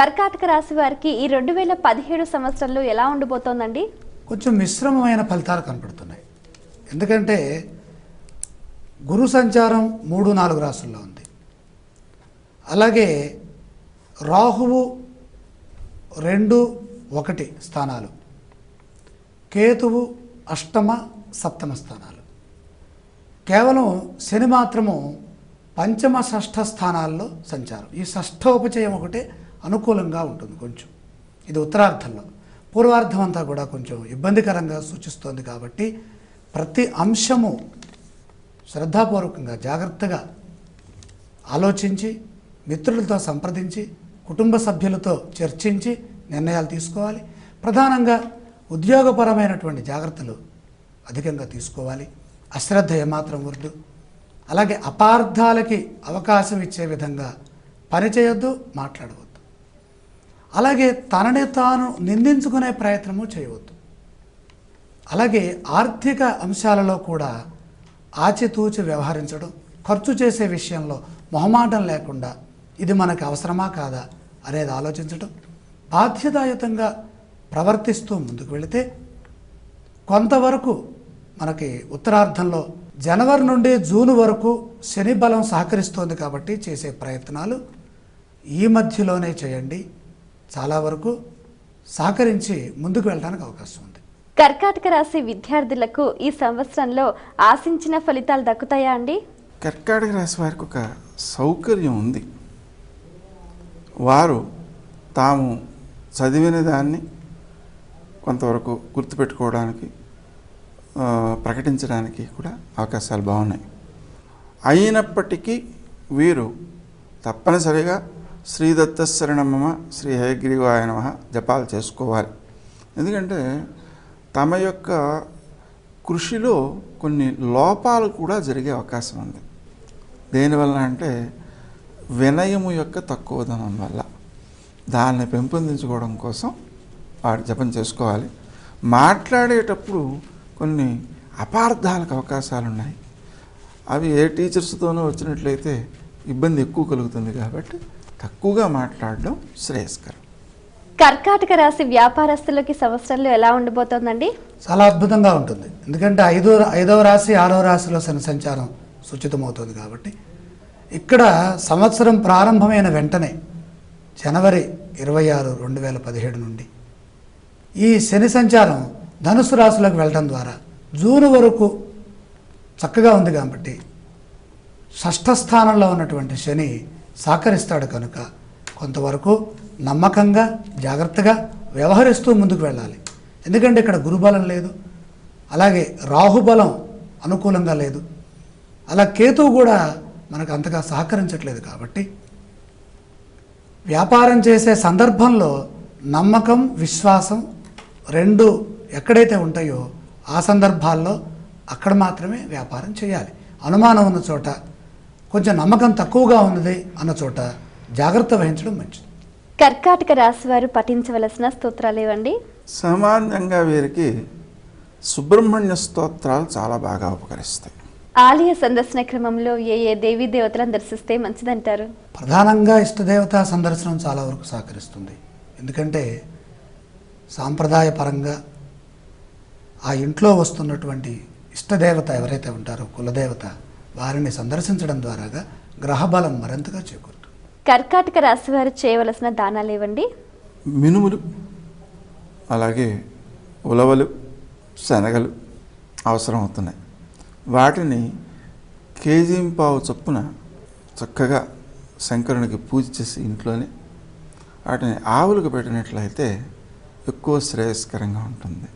కర్కాటక రాశి వారికి ఈ 2017 సంవత్సరంలో ఎలా ఉండబోతోందండి? కొంచెం మిశ్రమమైన ఫలితాలు కనపడుతున్నాయి. ఎందుకంటే గురు సంచారం 3-4 రాశుల్లో ఉంది. అలాగే రాహువు 2-1 స్థానాలు, కేతువు అష్టమ సప్తమ స్థానాలు, కేవలం శని మాత్రము పంచమ షష్ఠ స్థానాల్లో సంచారం. ఈ షష్ఠోపచయం ఒకటే అనుకూలంగా ఉంటుంది. కొంచెం ఇది ఉత్తరార్ధంలో, పూర్వార్ధం అంతా కూడా కొంచెం ఇబ్బందికరంగా సూచిస్తోంది. కాబట్టి ప్రతి అంశము శ్రద్ధాపూర్వకంగా జాగ్రత్తగా ఆలోచించి, మిత్రులతో సంప్రదించి, కుటుంబ సభ్యులతో చర్చించి నిర్ణయాలు తీసుకోవాలి. ప్రధానంగా ఉద్యోగపరమైనటువంటి జాగ్రత్తలు అధికంగా తీసుకోవాలి. అశ్రద్ధ ఏమాత్రం వద్దు. అలాగే అపార్థాలకి అవకాశం ఇచ్చే విధంగా పనిచేయొద్దు, మాట్లాడవద్దు. అలాగే తనని తాను నిందించుకునే ప్రయత్నము చేయవద్దు. అలాగే ఆర్థిక అంశాలలో కూడా ఆచితూచి వ్యవహరించడం, ఖర్చు చేసే విషయంలో మొహమాటం లేకుండా ఇది మనకు అవసరమా కాదా అనేది ఆలోచించడం, బాధ్యతాయుతంగా ప్రవర్తిస్తూ ముందుకు వెళితే కొంతవరకు మనకి ఉత్తరార్ధంలో జనవరి నుండి జూన్ వరకు శని బలం సహకరిస్తోంది. కాబట్టి చేసే ప్రయత్నాలు ఈ మధ్యలోనే చేయండి. చాలా వరకు సహకరించి ముందుకు వెళ్ళడానికి అవకాశం ఉంది. కర్కాటక రాశి విద్యార్థులకు ఈ సంవత్సరంలో ఆశించిన ఫలితాలు దక్కుతాయా అండి? కర్కాటక రాశి వారికి ఒక సౌకర్యం ఉంది. వారు తాము చదివిన దాన్ని కొంతవరకు గుర్తుపెట్టుకోవడానికి, ప్రకటించడానికి కూడా అవకాశాలు బాగున్నాయి. అయినప్పటికీ వీరు తప్పనిసరిగా శ్రీదత్త శరణమమ శ్రీ హయగ్రీవాయ నమః జపాలు చేసుకోవాలి. ఎందుకంటే తమ యొక్క కృషిలో కొన్ని లోపాలు కూడా జరిగే అవకాశం ఉంది. దేనివల్ల అంటే వినయము యొక్క తక్కువదనం వల్ల. దాన్ని పెంపొందించుకోవడం కోసం వాడు జపం చేసుకోవాలి. మాట్లాడేటప్పుడు కొన్ని అపార్థాలకు అవకాశాలు ఉన్నాయి. అవి ఏ టీచర్స్తోనో వచ్చినట్లయితే ఇబ్బంది ఎక్కువ కలుగుతుంది. కాబట్టి తక్కువగా మాట్లాడడం శ్రేయస్కరం. కర్కాటక రాశి వ్యాపారస్తులకి సంవత్సరంలో ఎలా ఉండబోతోందండి? చాలా అద్భుతంగా ఉంటుంది. ఎందుకంటే ఐదవ రాశి 6వ రాశిలో శని సంచారం సూచితమవుతుంది. కాబట్టి ఇక్కడ సంవత్సరం ప్రారంభమైన వెంటనే జనవరి 26, 2017 నుండి ఈ శని సంచారం ధనుసు రాశిలోకి వెళ్ళడం ద్వారా జూన్ వరకు చక్కగా ఉంది. కాబట్టి షష్ఠ స్థానంలో ఉన్నటువంటి శని సహకరిస్తాడు. కనుక కొంతవరకు నమ్మకంగా జాగ్రత్తగా వ్యవహరిస్తూ ముందుకు వెళ్ళాలి. ఎందుకంటే ఇక్కడ గురుబలం లేదు, అలాగే రాహుబలం అనుకూలంగా లేదు, అలా కేతువు కూడా మనకు అంతగా సహకరించట్లేదు. కాబట్టి వ్యాపారం చేసే సందర్భంలో నమ్మకం, విశ్వాసం రెండు ఎక్కడైతే ఉంటాయో ఆ సందర్భాల్లో అక్కడ మాత్రమే వ్యాపారం చేయాలి. అనుమానం ఉన్న చోట, కొంచెం నమ్మకం తక్కువగా ఉన్నది అన్న చోట జాగ్రత్త వహించడం మంచిది. కర్కాటక రాశి వారు పఠించవలసిన స్తోత్రాలు ఏవండి? సామాన్యంగా వీరికి సుబ్రహ్మణ్య స్తోత్రాలు చాలా బాగా ఉపకరిస్తాయి. ఆలయ సందర్శన క్రమంలో ఏ దేవీ దేవతలను దర్శిస్తే మంచిదంటారు? ప్రధానంగా ఇష్టదేవతా సందర్శనం చాలా వరకు సహకరిస్తుంది. ఎందుకంటే సాంప్రదాయపరంగా ఆ ఇంట్లో వస్తున్నటువంటి ఇష్టదేవత ఎవరైతే ఉంటారో, కులదేవత, వారిని సందర్శించడం ద్వారాగా గ్రహబలం మరింతగా చేకూరుతుంది. కర్కాటక రాశి వారు చేయవలసిన దానాలు ఏవండి? మినుములు, అలాగే ఉలవలు, శనగలు అవసరం అవుతున్నాయి. వాటిని కేజీంపావు చొప్పున చక్కగా శంకరునికి పూజ చేసి ఇంట్లోనే వాటిని ఆవులకు పెట్టినట్లయితే ఎక్కువ శ్రేయస్కరంగా ఉంటుంది.